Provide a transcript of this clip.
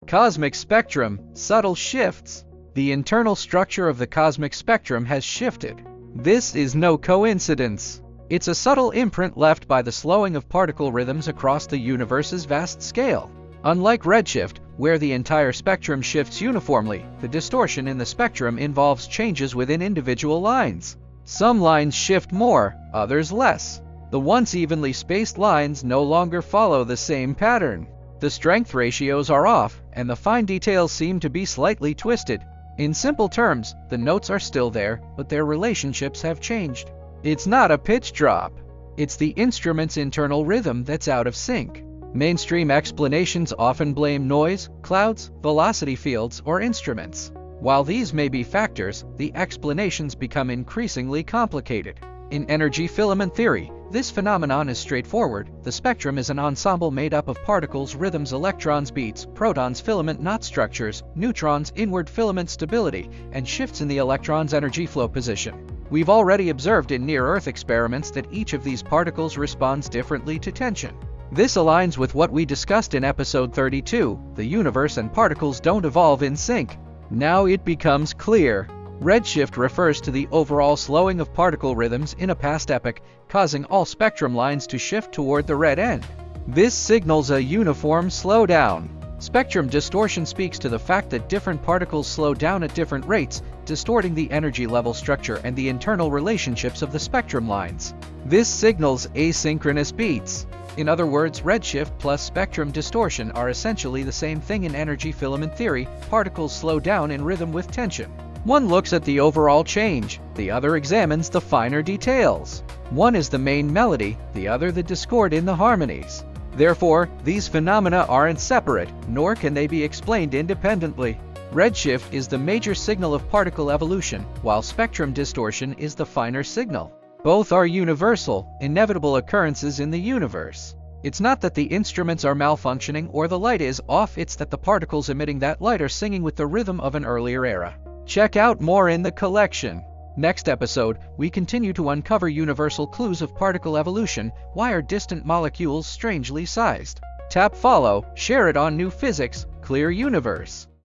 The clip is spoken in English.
Cosmic spectrum, subtle shifts. The internal structure of the cosmic spectrum has shifted. This is no coincidence. It's a subtle imprint left by the slowing of particle rhythms across the universe's vast scale. Unlike redshift, where the entire spectrum shifts uniformly, the distortion in the spectrum involves changes within individual lines. Some lines shift more, others less. The once evenly spaced lines no longer follow the same pattern. The strength ratios are off, and the fine details seem to be slightly twisted. In simple terms, the notes are still there, but their relationships have changed. It's not a pitch drop. It's the instrument's internal rhythm that's out of sync. Mainstream explanations often blame noise, clouds, velocity fields, or instruments. While these may be factors, the explanations become increasingly complicated. In energy filament theory, this phenomenon is straightforward. The spectrum is an ensemble made up of particles, rhythms, electrons, beats, protons, filament knot structures, neutrons, inward filament stability, and shifts in the electron's energy flow position. We've already observed in near-Earth experiments that each of these particles responds differently to tension. This aligns with what we discussed in episode 32, the universe and particles don't evolve in sync. Now it becomes clear. Redshift refers to the overall slowing of particle rhythms in a past epoch, causing all spectrum lines to shift toward the red end. This signals a uniform slowdown. Spectrum distortion speaks to the fact that different particles slow down at different rates, distorting the energy level structure and the internal relationships of the spectrum lines. This signals asynchronous beats. In other words, redshift plus spectrum distortion are essentially the same thing in energy filament theory. Particles slow down in rhythm with tension. One looks at the overall change, the other examines the finer details. One is the main melody, the other the discord in the harmonies. Therefore, these phenomena aren't separate, nor can they be explained independently. Redshift is the major signal of particle evolution, while spectrum distortion is the finer signal. Both are universal, inevitable occurrences in the universe. It's not that the instruments are malfunctioning or the light is off, it's that the particles emitting that light are singing with the rhythm of an earlier era. Check out more in the collection. Next episode, we continue to uncover universal clues of particle evolution. Why are distant molecules strangely sized? Tap follow, share it on New Physics, Clear Universe.